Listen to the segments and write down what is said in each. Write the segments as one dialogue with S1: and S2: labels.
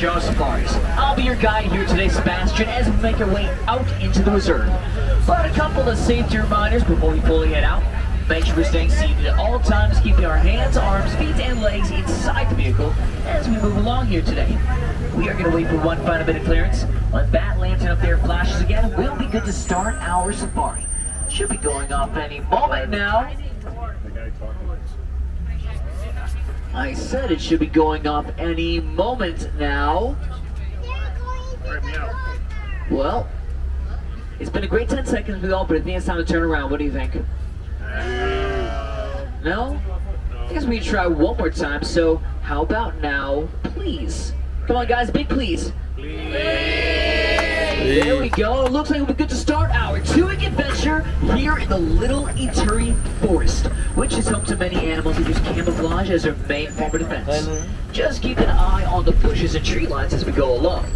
S1: Kilimanjaro Safaris. I'll be your guide here today, Sebastian, as we make our way out into the reserve. But a couple of safety reminders before we fully head out. Make sure we're staying seated at all times, keeping our hands, arms, feet, and legs inside the vehicle as we move along here today. We are going to wait for one final bit of clearance. When that lantern up there flashes again, we'll be good to start our safari. Should be going off any moment now. I said it should be going off any moment now. Well, it's been a great 10 seconds with all, but I think it's time to turn around. What do you think? No? I guess we need to try one more time, so how about now, please? Come on guys, big please. There we go. Looks like we're good to start our 2-week adventure here in the Little Ituri Forest, which is home to many animals who use camouflage as their main form of defense. Just keep an eye on the bushes and tree lines as we go along.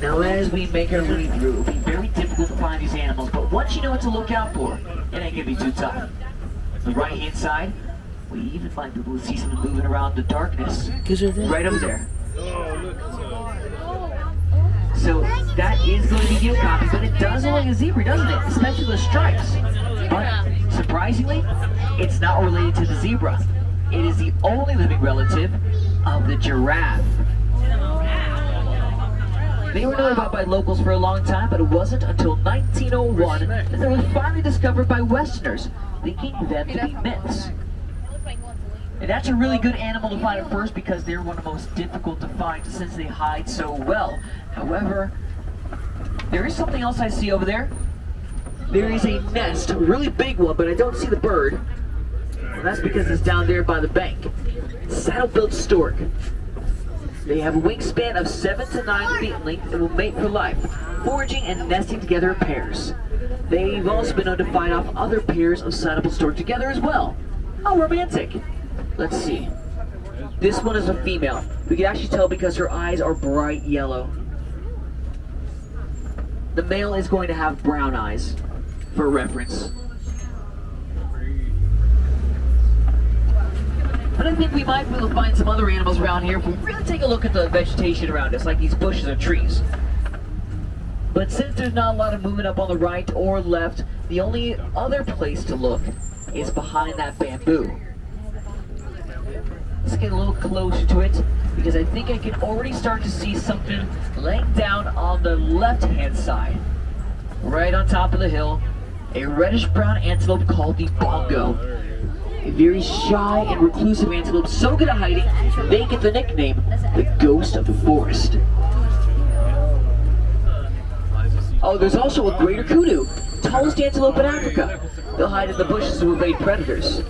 S1: Now as we make our way through, it'll be very difficult to find these animals, but once you know what to look out for, it ain't gonna be too tough. The right hand side, we even might be able to see something moving around the darkness. Right over there. So that is going to be gill copy, but it does look like a zebra, doesn't it? Especially the stripes. But surprisingly, it's not related to the zebra. It is the only living relative of the giraffe. They were known about by locals for a long time, but it wasn't until 1901 that they were finally discovered by Westerners, thinking them to be myths. And that's a really good animal to find at first because they're one of the most difficult to find since they hide so well. However, there is something else I see over there. There is a nest, a really big one, but I don't see the bird. Well, that's because it's down there by the bank. Saddle-billed stork. They have a wingspan of 7 to 9 feet in length and will mate for life, foraging and nesting together in pairs. They've also been known to fight off other pairs of saddle-billed stork together as well. How romantic! Let's see. This one is a female. We can actually tell because her eyes are bright yellow. The male is going to have brown eyes, for reference. But I think we might be able to find some other animals around here if we really take a look at the vegetation around us, like these bushes or trees. But since there's not a lot of movement up on the right or left, the only other place to look is behind that bamboo. Let's get a little closer to it, because I think I can already start to see something laying down on the left-hand side. Right on top of the hill, a reddish-brown antelope called the bongo. A very shy and reclusive antelope, so good at hiding, they get the nickname, the ghost of the forest. Oh, there's also a greater kudu, tallest antelope in Africa. They'll hide in the bushes to evade predators.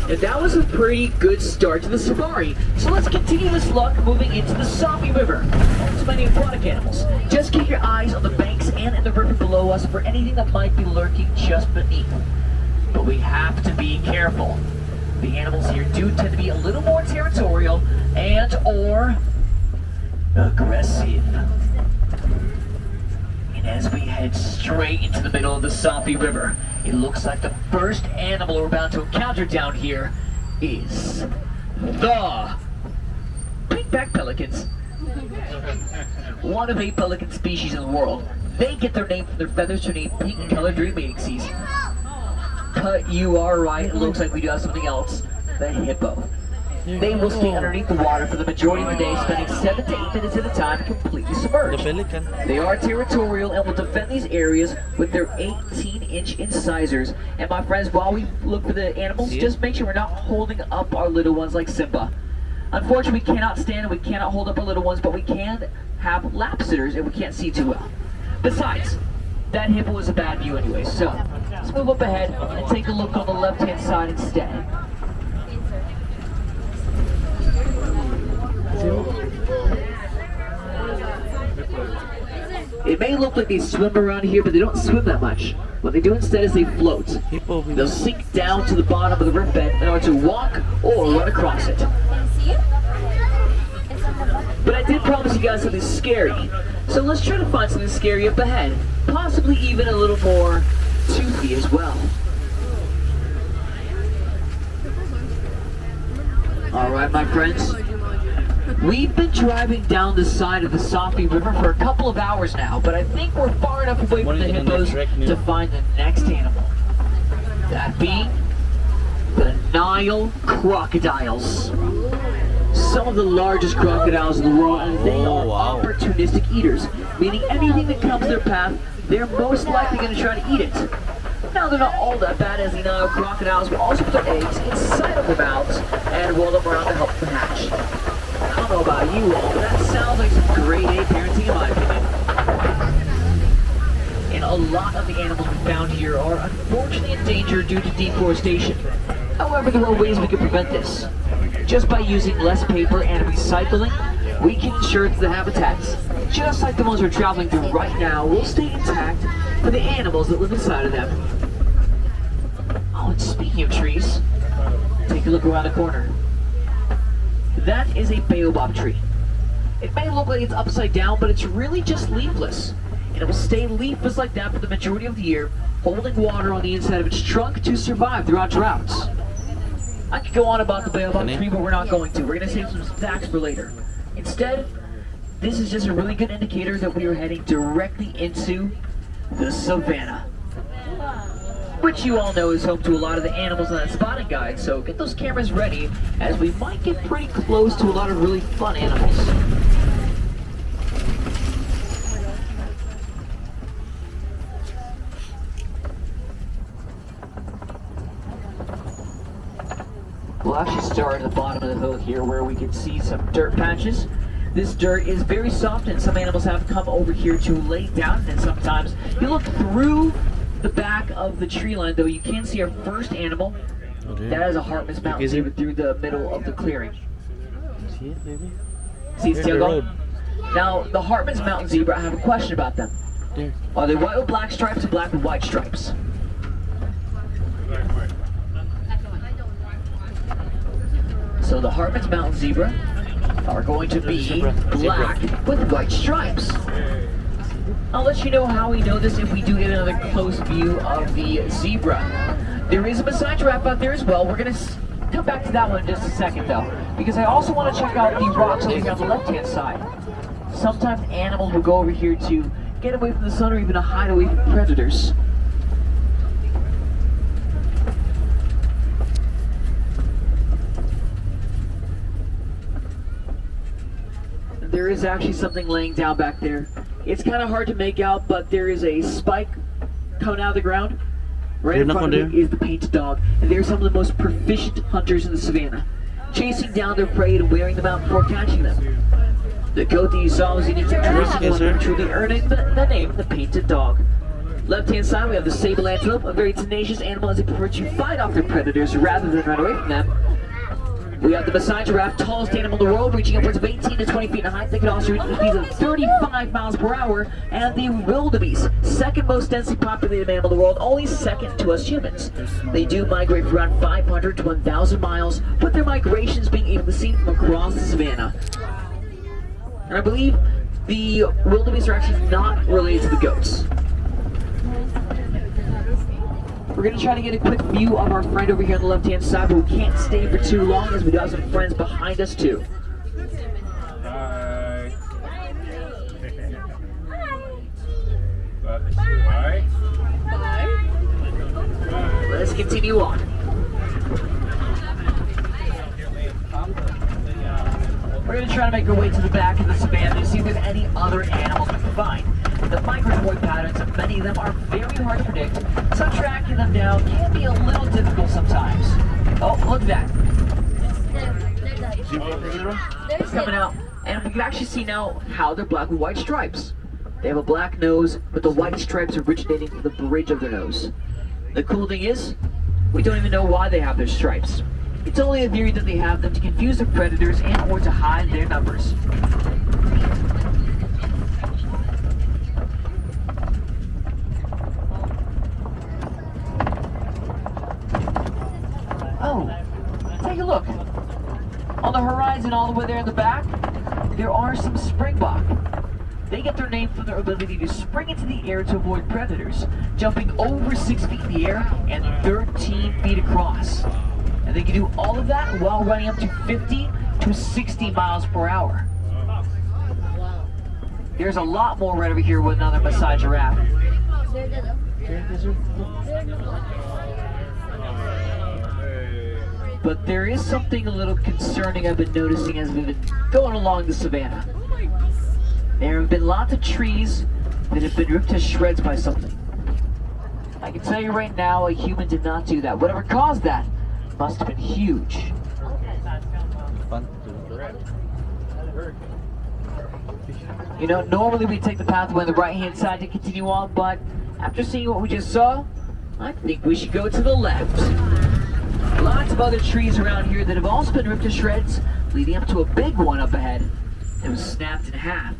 S1: And that was a pretty good start to the safari. So let's continue this luck moving into the Sabi River. Home to many aquatic animals. Just keep your eyes on the banks and in the river below us for anything that might be lurking just beneath. But we have to be careful. The animals here do tend to be a little more territorial and or aggressive. And as we head straight into the middle of the Sabi River, it looks like the first animal we're about to encounter down here is the pink-backed pelicans. One of 8 pelican species in the world. They get their name from their feathers turning pink color during mating season. But you are right, it looks like we do have something else. The hippo. They will stay underneath the water for the majority of the day, spending 7 to 8 minutes at a time completely submerged. They are territorial and will defend these areas with their 18-inch incisors. And my friends, while we look for the animals, just make sure we're not holding up our little ones like Simba. Unfortunately, we cannot stand and we cannot hold up our little ones, but we can have lap sitters if we can't see too well. Besides, that hippo is a bad view anyway, so let's move up ahead and take a look on the left-hand side instead. It may look like they swim around here, but they don't swim that much. What they do instead is they float. They'll sink down to the bottom of the riverbed in order to walk or run across it. But I did promise you guys something scary, so let's try to find something scary up ahead. Possibly even a little more toothy as well. friends. We've been driving down the side of the Safi River for a couple of hours now, but I think we're far enough away from the hippos to find the next animal. That being the Nile crocodiles. Some of the largest crocodiles in the world, and they are opportunistic eaters, meaning anything that comes their path, they're most likely going to try to eat it. Now, they're not all that bad, as the Nile crocodiles will also put their eggs inside of their mouths and roll them around to help them hatch. I don't know about you all, but that sounds like some grade A parenting in my opinion. And a lot of the animals we found here are unfortunately endangered due to deforestation. However, there are ways we can prevent this. Just by using less paper and recycling, we can ensure that the habitats, just like the ones we're traveling through right now, will stay intact for the animals that live inside of them. Oh, and speaking of trees, take a look around the corner. That is a baobab tree. It may look like it's upside down, but it's really just leafless. And it will stay leafless like that for the majority of the year, holding water on the inside of its trunk to survive throughout droughts. I could go on about the baobab tree, but we're not going to. We're going to save some facts for later. Instead, this is just a really good indicator that we are heading directly into the savannah, which you all know is home to a lot of the animals on that spotting guide, so get those cameras ready, as we might get pretty close to a lot of really fun animals. We'll actually start at the bottom of the hill here, where we can see some dirt patches. This dirt is very soft, and some animals have come over here to lay down, and sometimes you look through the back of the tree line, though you can see our first animal. That is a Hartman's mountain zebra through the middle of the clearing.
S2: See it, maybe?
S1: See its tail going? Now, the Hartman's mountain zebra, I have a question about them.
S2: There.
S1: Are they white with black stripes or black with white stripes? So the Hartman's mountain zebra are going to be black with white stripes. I'll let you know how we know this if we do get another close view of the zebra. There is a Maasai giraffe out there as well. We're going to come back to that one in just a second though, because I also want to check out the rocks over here on the left-hand side. Sometimes animals will go over here to get away from the sun or even to hide away from predators. There is actually something laying down back there. It's kind of hard to make out, but there is a spike coming out of the ground. Right in front of it is the painted dog, and they're some of the most proficient hunters in the savannah, chasing down their prey and wearing them out before catching them. The coat that you saw was unique and traditional, truly earning the name the painted dog. Left-hand side, we have the sable antelope, a very tenacious animal as they prefer to fight off their predators rather than run away from them. We have the Maasai giraffe, tallest animal in the world, reaching upwards of 18 to 20 feet in height. They can also reach speeds of 35 miles per hour. And the wildebeest, second most densely populated mammal in the world, only second to us humans. They do migrate for around 500 to 1,000 miles, with their migrations being able to be seen from across the savannah. And I believe the wildebeest are actually not related to the goats. We're going to try to get a quick view of our friend over here on the left-hand side, but we can't stay for too long as we got some friends behind us too.
S3: Bye. Bye. Bye.
S1: Let's continue on. We're going to try to make our way to the back of the savannah to see if there's any other animals we can find. The migratory patterns of many of them are very hard to predict, so tracking them down can be a little difficult sometimes. Oh, look at that. It's coming out, and we can actually see now how they're black with white stripes. They have a black nose, with the white stripes originating from the bridge of their nose. The cool thing is, we don't even know why they have their stripes. It's only a theory that they have them to confuse their predators and or to hide their numbers. Oh, take a look. On the horizon all the way there in the back, there are some springbok. They get their name from their ability to spring into the air to avoid predators, jumping over 6 feet in the air and 13 feet across. And they can do all of that while running up to 50 to 60 miles per hour.
S3: Wow.
S1: There's a lot more right over here with another Maasai giraffe. But there is something a little concerning I've been noticing as we've been going along the savannah. There have been lots of trees that have been ripped to shreds by something. I can tell you right now, a human did not do that. Whatever caused that must have been huge. You know, normally we take the pathway on the right-hand side to continue on, but after seeing what we just saw, I think we should go to the left. Lots of other trees around here that have also been ripped to shreds, leading up to a big one up ahead that was snapped in half.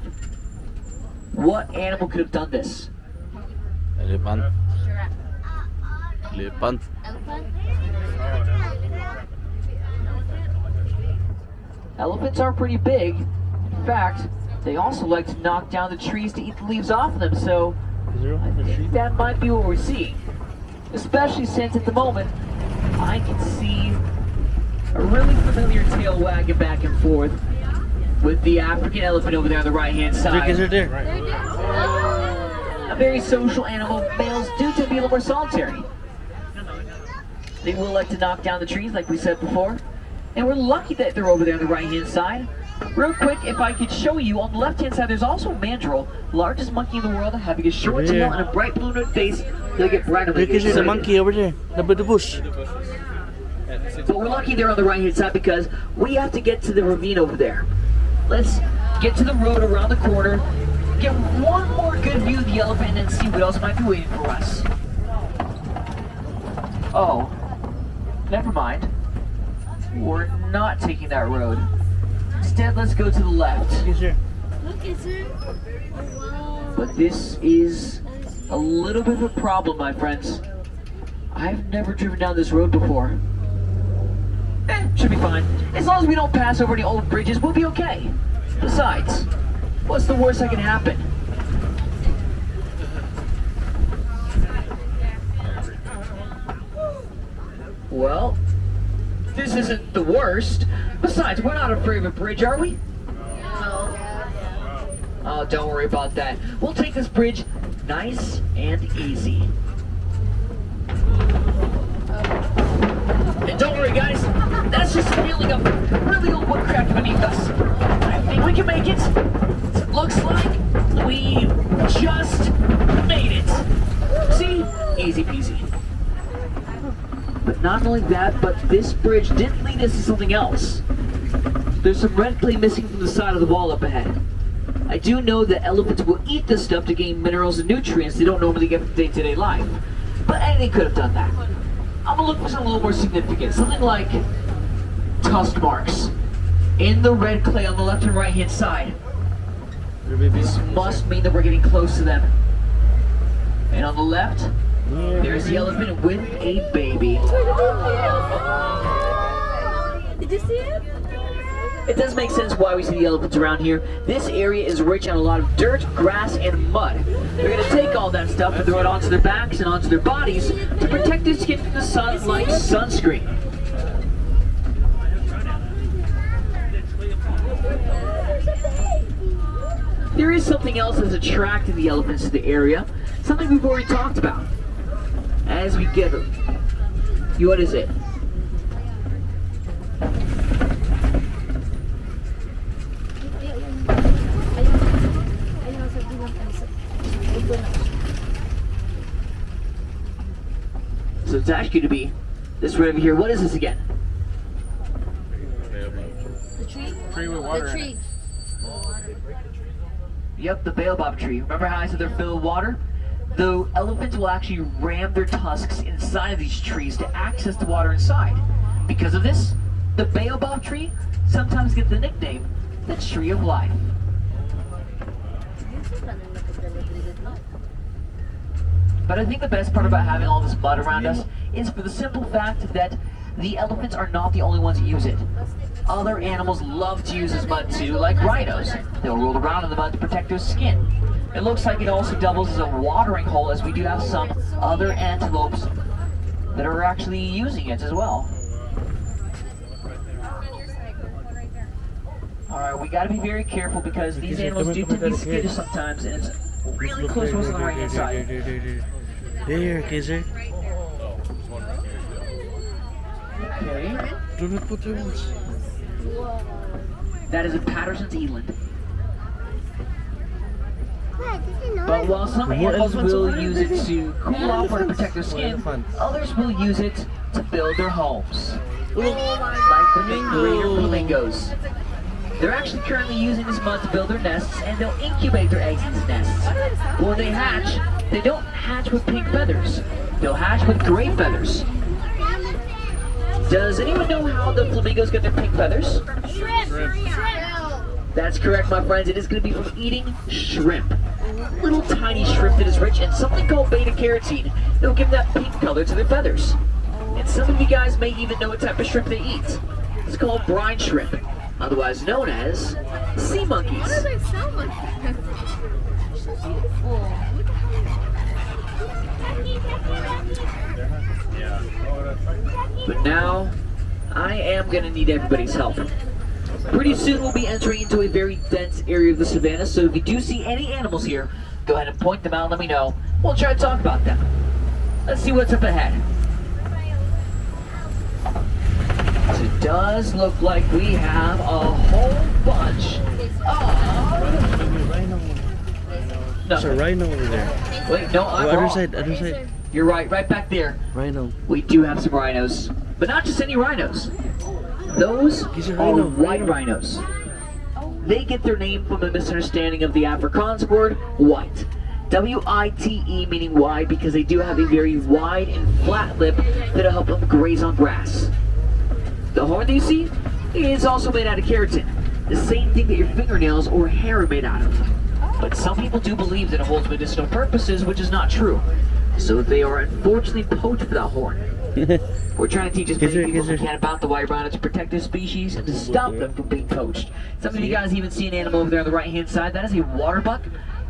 S1: What animal could have done this?
S2: Elephant.
S3: Giraffe.
S2: Elephant.
S3: Elephant?
S1: Elephants are pretty big. In fact, they also like to knock down the trees to eat the leaves off of them, so I think that might be what we're seeing. Especially since at the moment, I can see a really familiar tail wagging back and forth with the African elephant over there on the right-hand side.
S2: there.
S1: A very social animal. Males do tend to be a little more solitary. They will like to knock down the trees, like we said before. And we're lucky that they're over there on the right-hand side. Real quick, if I could show you, on the left-hand side, there's also a mandrill, largest monkey in the world, having a short tail and a bright blue note face. They'll get brighter.
S2: Look, there's a monkey over there. Number the bush.
S1: But we're lucky they're on the right-hand side because we have to get to the ravine over there. Let's get to the road around the corner, get one more good view of the elephant, and see what else might be waiting for us. Oh, never mind. We're not taking that road. Instead, let's go to the left.
S3: Look, is it? Wow.
S1: But this is a little bit of a problem, my friends. I've never driven down this road before. Should be fine. As long as we don't pass over any old bridges, we'll be okay. Besides, what's the worst that can happen? Well, this isn't the worst. Besides, we're not afraid of a bridge, are we?
S3: No.
S1: Oh, don't worry about that. We'll take this bridge nice and easy. And don't worry, guys. That's just a feeling of really old wood cracked beneath us. I think we can make it. It looks like we just made it. See? Easy peasy. But not only that, but this bridge did lead us to something else. There's some red clay missing from the side of the wall up ahead. I do know that elephants will eat this stuff to gain minerals and nutrients they don't normally get from day-to-day life. But anything could have done that. I'm gonna look for something a little more significant. Something like tusk marks in the red clay on the left and right hand side. This must mean that we're getting close to them. And on the left, there's the elephant with a baby.
S3: Did you see it?
S1: It does make sense why we see the elephants around here. This area is rich in a lot of dirt, grass, and mud. They're going to take all that stuff and throw it onto their backs and onto their bodies to protect their skin from the sun like sunscreen. There is something else that's attracting the elephants to the area, something we've already talked about. As we get them. What is it? So it's actually to be this right over here. What is this again?
S3: The tree?
S4: Tree with water
S3: The
S4: in
S3: tree.
S1: Yep, the baobab tree. Remember how I said they're filled with water? The elephants will actually ram their tusks inside of these trees to access the water inside. Because of this, the baobab tree sometimes gets the nickname, the Tree of Life. But I think the best part about having all this mud around us is for the simple fact that the elephants are not the only ones that use it. Other animals love to use this mud too, like rhinos. They'll roll around in the mud to protect their skin. It looks like it also doubles as a watering hole, as we do have some other antelopes that are actually using it as well. Alright, we gotta be very careful because these animals do tend to be skittish sometimes, and it's really close to us on the right hand side.
S2: There, Kaiser.
S1: Okay.
S2: Do not put your hands.
S1: That is a Patterson's eland. But while some animals will use it to cool off or to protect their skin, others will use it to build their homes. Like the greater flamingos. They're actually currently using this mud to build their nests, and they'll incubate their eggs in these nests. When they hatch, they don't hatch with pink feathers. They'll hatch with gray feathers. Does anyone know how the flamingos get their pink feathers? That's correct, my friends. It is going to be from eating shrimp. Little tiny shrimp that is rich in something called beta-carotene. It'll give that pink color to their feathers. And some of you guys may even know what type of shrimp they eat. It's called brine shrimp, otherwise known as sea monkeys.
S3: What does it sound like? So beautiful.
S1: But now, I am going to need everybody's help. Pretty soon we'll be entering into a very dense area of the savannah, so if you do see any animals here, go ahead and point them out and let me know. We'll try to talk about them. Let's see what's up ahead. So it does look like we have a whole bunch of...
S2: There's a rhino over there.
S1: Wait, no, I'm
S2: Other
S1: wrong.
S2: side, other side.
S1: You're right back there.
S2: Rhino.
S1: We do have some rhinos, but not just any rhinos. Those
S2: These are
S1: are
S2: rhino,
S1: white
S2: rhino.
S1: rhinos. They get their name from a misunderstanding of the Afrikaans word white. W-I-T-E meaning wide because they do have a very wide and flat lip that'll help them graze on grass. The horn that you see is also made out of keratin, the same thing that your fingernails or hair are made out of. But some people do believe that it holds medicinal purposes, which is not true. So they are unfortunately poached for that horn. We're trying to teach as many people as we can about the white rhino to protect their species and to stop them from being poached. Some of you guys even see an animal over there on the right hand side. That is a water buck.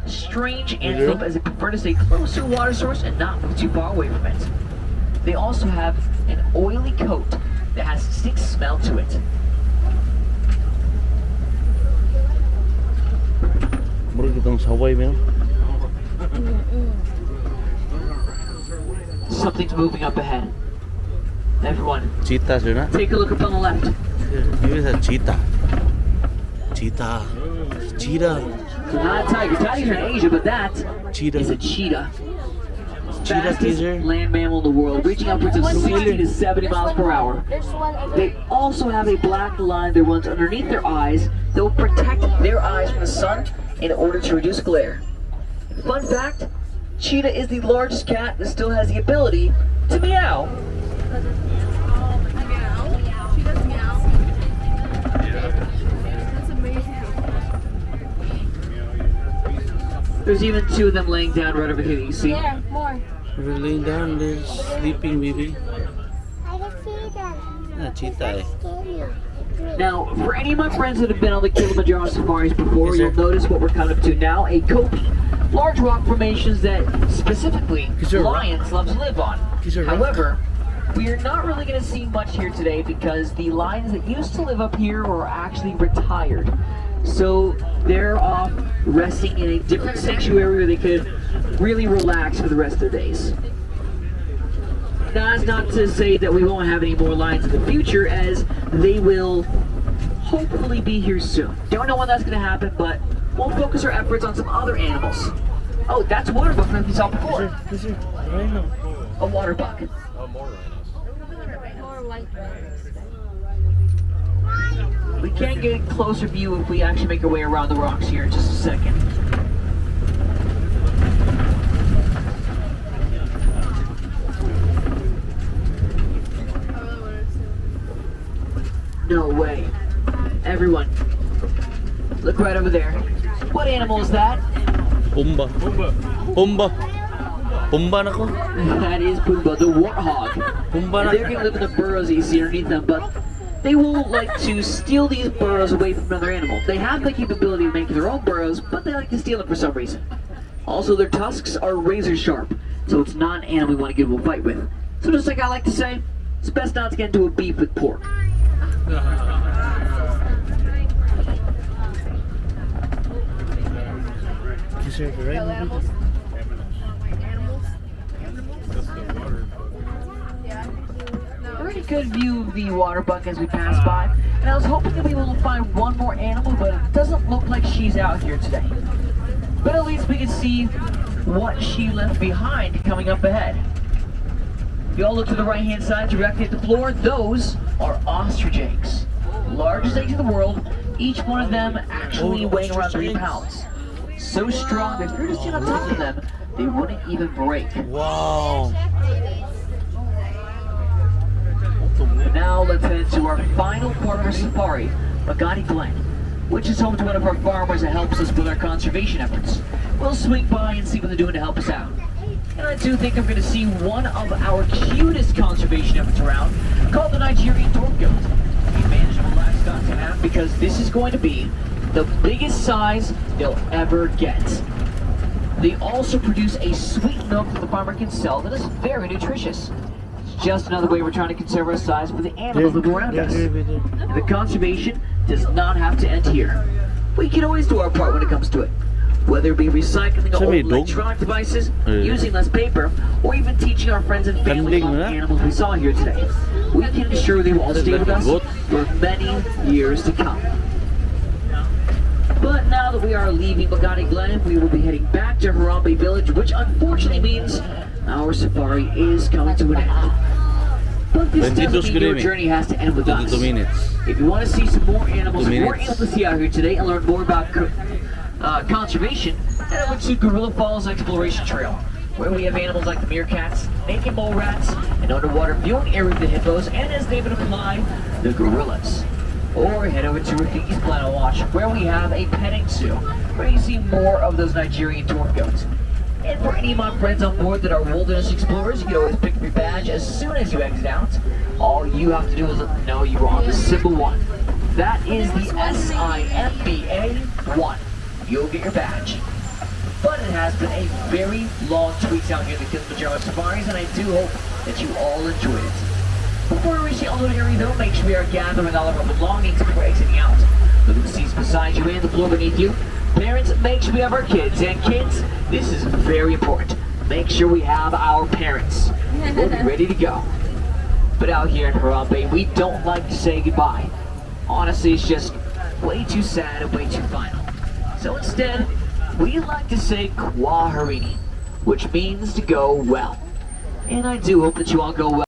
S1: Strange antelope as they prefer to stay close to a water source and not move too far away from it. They also have an oily coat that has a distinct smell to it.
S2: Murag itong saway mo.
S1: Something's moving up ahead. Everyone,
S2: Cheetahs yun, ha?
S1: take a look up on the left.
S2: Here's a cheetah. Cheetah. Cheetah.
S1: So not a tiger. Tigers are in Asia, but that
S2: Cheetah.
S1: is a cheetah.
S2: Cheetah,
S1: Fastest
S2: Kaiser.
S1: land mammal in the world, reaching upwards of 60 to 70 miles per hour.
S3: There's one over
S1: They also have a black line that runs underneath their eyes that will protect their eyes from the sun in order to reduce glare. Fun fact, cheetah is the largest cat that still has the ability to meow.
S3: meow. She does meow. That's amazing.
S1: There's even two of them laying down right over here that you see.
S3: There, more.
S2: We're laying down, they're sleeping, baby.
S4: I can see them.
S2: Ah, cheetah.
S1: Now, for any of my friends that have been on the Kilimanjaro safaris before,
S2: Yes, sir.
S1: you'll notice what we're coming up to now, a kopi. Large rock formations that specifically
S2: Is there a rock?
S1: lions love to live on.
S2: Is there a rock?
S1: However, we are not really going to see much here today because the lions that used to live up here are actually retired. So they're off resting in a different sanctuary where they could really relax for the rest of their days. That's not to say that we won't have any more lions in the future, as they will hopefully be here soon. Don't know when that's going to happen, but we'll focus our efforts on some other animals. Oh, that's a water buck like we saw before.
S2: Kaiser, rhino.
S1: A water buck.
S3: More white.
S1: We can get a closer view if we actually make our way around the rocks here in just a second. No way. Everyone, look right over there. What animal is that?
S2: Pumba. Pumba. Pumba na ko.
S1: That is Pumbaa, the warthog.
S2: Pumba na
S1: They're going to live in the burrows that you see underneath them, but they will like to steal these burrows away from another animal. They have the capability of making their own burrows, but they like to steal them for some reason. Also, their tusks are razor sharp, so it's not an animal we want to get into a fight with. So just like I like to say, it's best not to get into a beef with pork.
S2: Is there the rhino?
S3: Animals.
S2: That's the water.
S3: Yeah. No.
S1: Pretty good view of the water buck as we pass by. And I was hoping to be able to find one more animal, but it doesn't look like she's out here today. But at least we can see what she left behind coming up ahead. If you all look to the right-hand side directly at the floor, those are ostrich eggs. Largest eggs in the world, each one of them actually weighing around 3 pounds. So strong that if you were to stand on top of them, they wouldn't even break.
S2: Wow.
S1: Now let's head to our final part of our safari, Magadi Glen, which is home to one of our farmers that helps us with our conservation efforts. We'll swing by and see what they're doing to help us out. And I do think I'm going to see one of our cutest conservation efforts around, called the Nigerian dwarf goat. A manageable livestock to have because this is going to be the biggest size they'll ever get. They also produce a sweet milk that the farmer can sell that is very nutritious. It's just another way we're trying to conserve our size for the animals that live around us. And the conservation does not have to end here. We can always do our part when it comes to it. Whether it be recycling old electronic devices, using less paper, or even teaching our friends and family about the animals we saw here today. We can ensure they will all stay with us for many years to come. But now that we are leaving Magadi Glen, we will be heading back to Harambe Village, which unfortunately means our safari is coming to an end. But this doesn't mean your journey has to end with us. If you want to see some more animals we're able to see out here today and learn more about conservation, head over to Gorilla Falls Exploration Trail, where we have animals like the meerkats, naked mole rats, an underwater viewing area of the hippos, and as they would imply, the gorillas. Or head over to Rafiki's Planet Watch, where we have a petting zoo, where you see more of those Nigerian dwarf goats. And for any of my friends on board that are wilderness explorers, you can always pick up your badge as soon as you exit out. All you have to do is let them know you are on the Symbol 1. That is the SIMBA 1. You'll get your badge. But it has been a very long tweet out here in the Kilimanjaro safaris, and I do hope that you all enjoyed it. Before we reach the unloading area though, make sure we are gathering all of our belongings before exiting out. Look at the seats beside you and the floor beneath you. Parents, make sure we have our kids. And kids, this is very important. Make sure we have our parents. We'll be ready to go. But out here in Harambe, we don't like to say goodbye. Honestly, it's just way too sad and way too final. So instead, we like to say Kwaherini, which means to go well. And I do hope that you all go well.